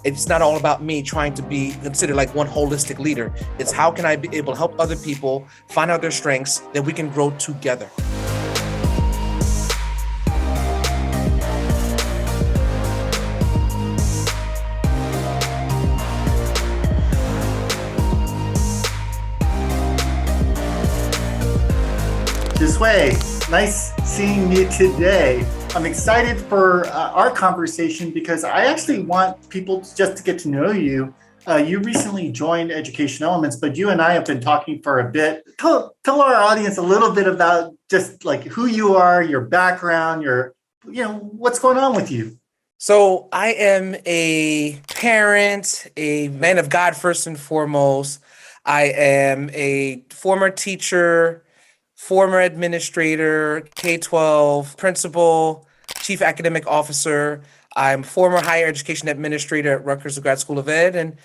It's not all about me trying to be considered like one holistic leader. It's how can I be able to help other people find out their strengths that we can grow together. Josue, nice seeing you today. I'm excited for our conversation because I actually want people just to get to know you. You recently joined Education Elements, but you and I have been talking for a bit. Tell our audience a little bit about just like who you are, your background, what's going on with you. So I am a parent, a man of God first and foremost. I am a former teacher, former administrator, K-12 principal, chief academic officer. I'm former higher education administrator at Rutgers Grad School of Ed, and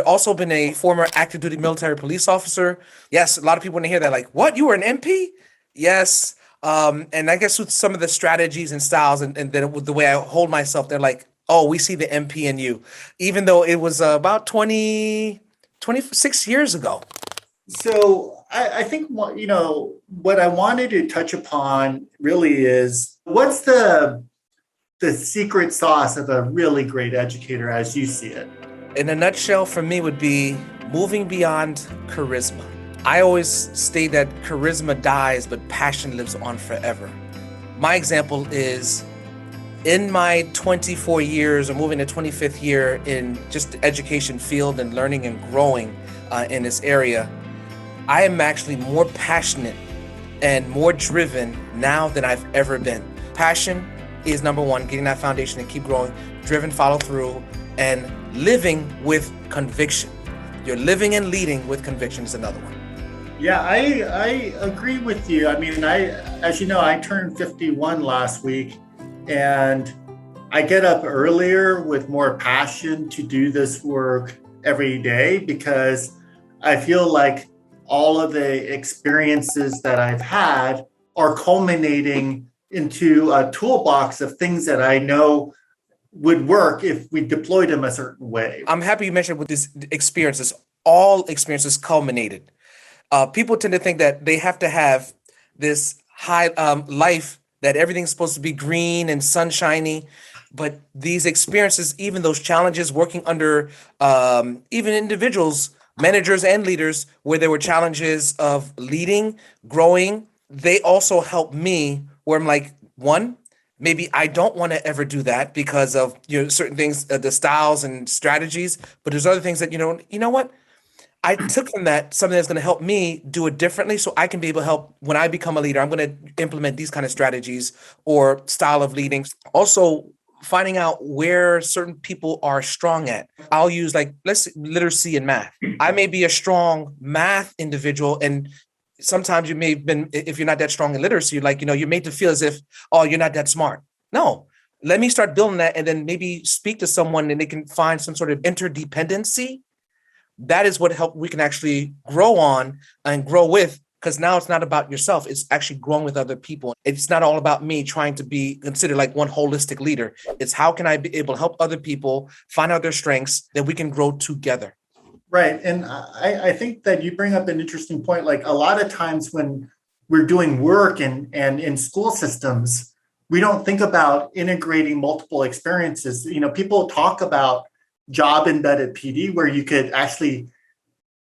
also been a former active duty military police officer. Yes, a lot of people want to hear that, like, what, you were an MP? Yes. And I guess with some of the strategies and styles and then with the way I hold myself, they're like, oh, we see the MP in you, even though it was about 26 years ago. So I think what I wanted to touch upon really is what's the secret sauce of a really great educator as you see it? In a nutshell, for me, would be moving beyond charisma. I always state that charisma dies, but passion lives on forever. My example is in my 24 years or moving to 25th year in just the education field and learning and growing in this area, I am actually more passionate and more driven now than I've ever been. Passion is number one, getting that foundation and keep growing. Driven, follow through, and living with conviction. You're living and leading with conviction is another one. Yeah, I agree with you. I mean, as you know, I turned 51 last week, and I get up earlier with more passion to do this work every day because I feel like all of the experiences that I've had are culminating into a toolbox of things that I know would work if we deployed them a certain way. I'm happy you mentioned with these experiences, all experiences culminated. People tend to think that they have to have this high life, that everything's supposed to be green and sunshiny. But these experiences, even those challenges, working under even individuals, managers and leaders, where there were challenges of leading, growing, they also help me where I'm like, one, maybe I don't want to ever do that because of certain things, the styles and strategies. But there's other things that, you know what? I took from that something that's going to help me do it differently so I can be able to help when I become a leader. I'm going to implement these kind of strategies or style of leading. Also, finding out where certain people are strong at. I'll use literacy and math. I may be a strong math individual, and sometimes you may have been, if you're not that strong in literacy, you're made to feel as if, oh, you're not that smart. No, let me start building that and then maybe speak to someone and they can find some sort of interdependency. That is what we can actually grow on and grow with, because now it's not about yourself. It's actually growing with other people. It's not all about me trying to be considered like one holistic leader. It's how can I be able to help other people find out their strengths that we can grow together. Right. And I think that you bring up an interesting point. Like a lot of times when we're doing work and in school systems, we don't think about integrating multiple experiences. People talk about job embedded PD, where you could actually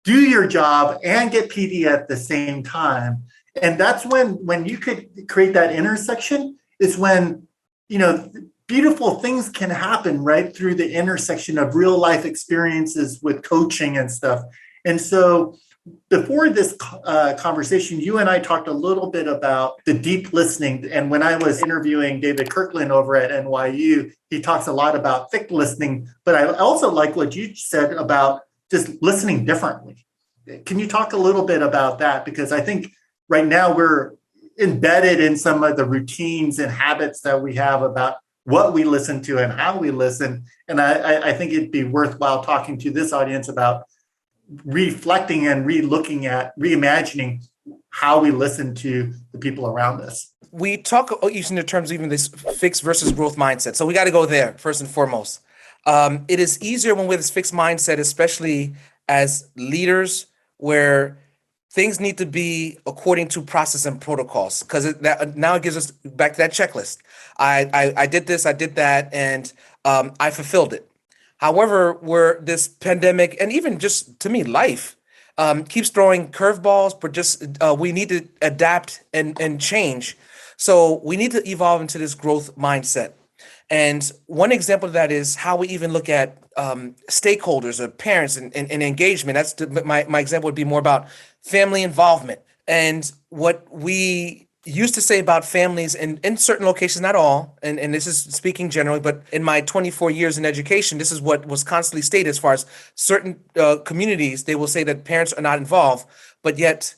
do your job and get PD at the same time. And that's when you could create that intersection is when, beautiful things can happen right through the intersection of real life experiences with coaching and stuff. And so before this conversation, you and I talked a little bit about the deep listening. And when I was interviewing David Kirkland over at NYU, he talks a lot about thick listening. But I also like what you said about just listening differently. Can you talk a little bit about that? Because I think right now we're embedded in some of the routines and habits that we have about what we listen to and how we listen. And I think it'd be worthwhile talking to this audience about reflecting and re-looking at, reimagining how we listen to the people around us. We talk using the terms, even this fixed versus growth mindset. So we got to go there first and foremost. It is easier when with this fixed mindset, especially as leaders, where things need to be according to process and protocols. Because that now it gives us back to that checklist. I did this, I did that, and I fulfilled it. However, where this pandemic and even just to me life keeps throwing curveballs, but just we need to adapt and change. So we need to evolve into this growth mindset. And one example of that is how we even look at stakeholders or parents and engagement. My example would be more about family involvement. And what we used to say about families in certain locations, not all, and this is speaking generally, but in my 24 years in education, this is what was constantly stated as far as certain communities, they will say that parents are not involved, but yet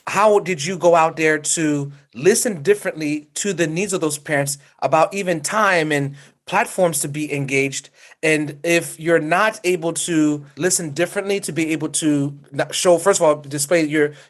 how did you go out there to listen differently to the needs of those parents about even time and platforms to be engaged? And if you're not able to listen differently to be able to show, first of all, display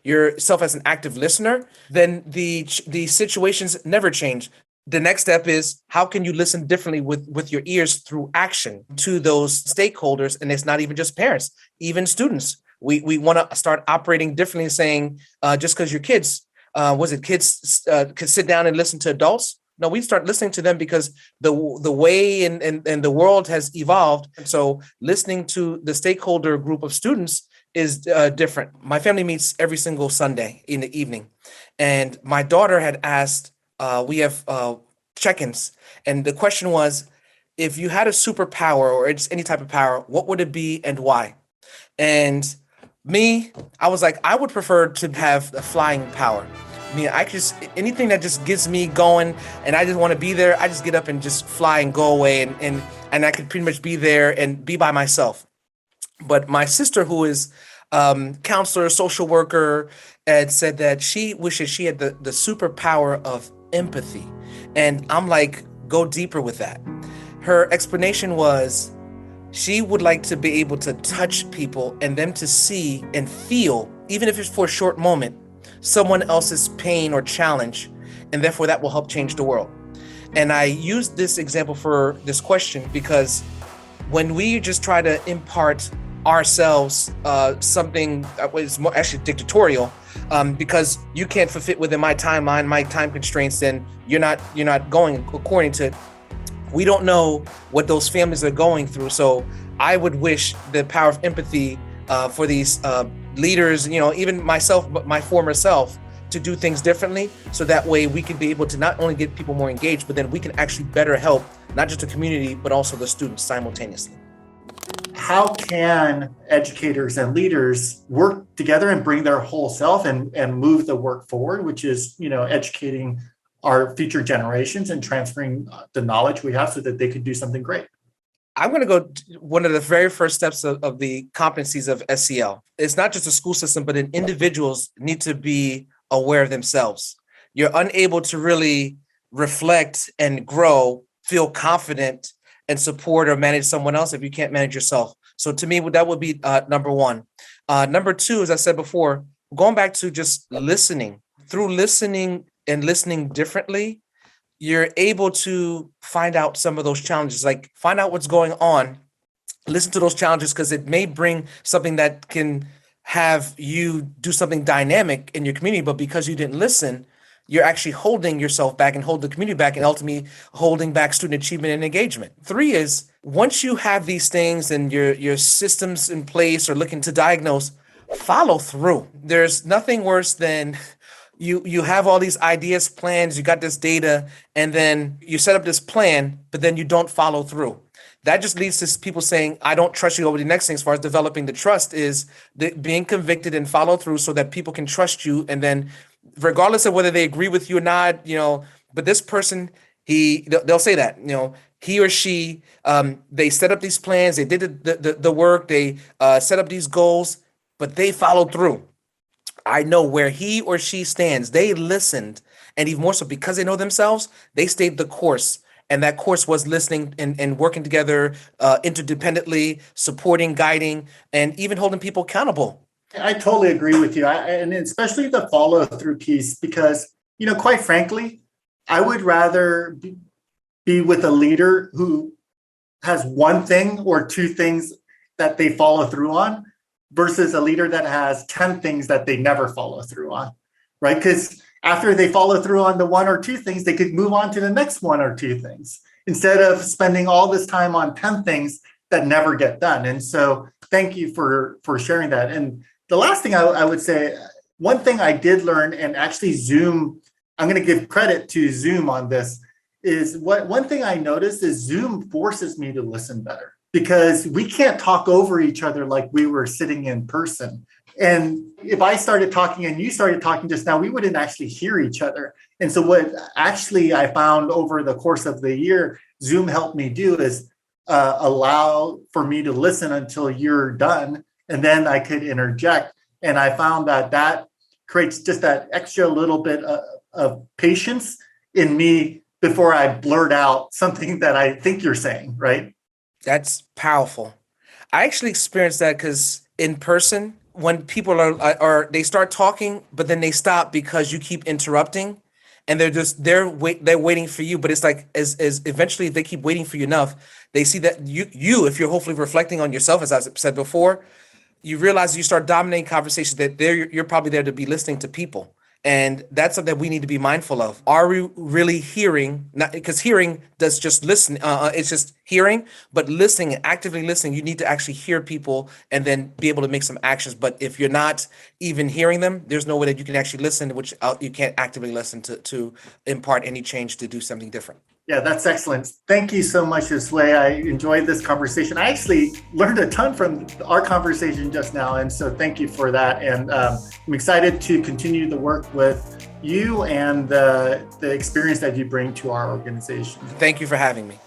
yourself as an active listener, then the situations never change. The next step is how can you listen differently with your ears through action to those stakeholders? And it's not even just parents, even students. We want to start operating differently, saying just because your kids, was it kids could sit down and listen to adults? No, we start listening to them because the way and the world has evolved. And so listening to the stakeholder group of students is different. My family meets every single Sunday in the evening, and my daughter had asked. We have check-ins, and the question was, if you had a superpower or it's any type of power, what would it be and why? And me, I was like, I would prefer to have a flying power. I mean, I just anything that just gets me going and I just want to be there, I just get up and just fly and go away and I could pretty much be there and be by myself. But my sister, who is counselor, social worker, had said that she wishes she had the superpower of empathy. And I'm like, go deeper with that. Her explanation was she would like to be able to touch people and them to see and feel, even if it's for a short moment, someone else's pain or challenge. And therefore, that will help change the world. And I use this example for this question because when we just try to impart ourselves something that was more actually dictatorial, because you can't fit within my timeline, my time constraints, then you're not going according to. We don't know what those families are going through. So I would wish the power of empathy for these leaders, even myself, but my former self, to do things differently. So that way we can be able to not only get people more engaged, but then we can actually better help not just the community, but also the students simultaneously. How can educators and leaders work together and bring their whole self and move the work forward, which is, educating our future generations and transferring the knowledge we have so that they could do something great? I'm going to go one of the very first steps of the competencies of SEL. It's not just a school system, but individuals need to be aware of themselves. You're unable to really reflect and grow, feel confident, and support or manage someone else if you can't manage yourself. So to me, that would be number one. Number two, as I said before, going back to just listening. Through listening and listening differently, you're able to find out some of those challenges, like find out what's going on, listen to those challenges because it may bring something that can have you do something dynamic in your community, but because you didn't listen, you're actually holding yourself back and hold the community back and ultimately holding back student achievement and engagement. Three is once you have these things and your systems in place or looking to diagnose, follow through. There's nothing worse than you have all these ideas, plans, you got this data, and then you set up this plan, but then you don't follow through. That just leads to people saying, I don't trust you. Over the next thing, as far as developing the trust, is being convicted and follow through so that people can trust you. And then, regardless of whether they agree with you or not, but this person, they'll say that, he or she, they set up these plans, they did the work, they set up these goals, but they followed through. I know where he or she stands. They listened. And even more so, because they know themselves, they stayed the course. And that course was listening and working together interdependently, supporting, guiding, and even holding people accountable. I totally agree with you. And especially the follow through piece, because, quite frankly, I would rather be with a leader who has one thing or two things that they follow through on versus a leader that has 10 things that they never follow through on, right? Because after they follow through on the one or two things, they could move on to the next one or two things instead of spending all this time on 10 things that never get done. And so thank you for sharing that. And the last thing I would say, one thing I did learn, and actually Zoom, I'm going to give credit to Zoom on this, is one thing I noticed is Zoom forces me to listen better because we can't talk over each other like we were sitting in person. And if I started talking and you started talking just now, we wouldn't actually hear each other. And so what actually I found over the course of the year, Zoom helped me do is allow for me to listen until you're done, and then I could interject. And I found that creates just that extra little bit of patience in me before I blurt out something that I think you're saying, right? That's powerful. I actually experienced that because in person, when people are they start talking, but then they stop because you keep interrupting, and they're waiting for you. But it's like as eventually if they keep waiting for you enough, they see that you if you're hopefully reflecting on yourself, as I said before, you realize you start dominating conversations that you're probably there to be listening to people. And that's something that we need to be mindful of. Are we really hearing? Not because hearing does just listen. It's just hearing, but listening, actively listening, you need to actually hear people and then be able to make some actions. But if you're not even hearing them, there's no way that you can actually listen, which you can't actively listen to impart any change to do something different. Yeah, that's excellent. Thank you so much, Josue. I enjoyed this conversation. I actually learned a ton from our conversation just now. And so thank you for that. And I'm excited to continue the work with you and the experience that you bring to our organization. Thank you for having me.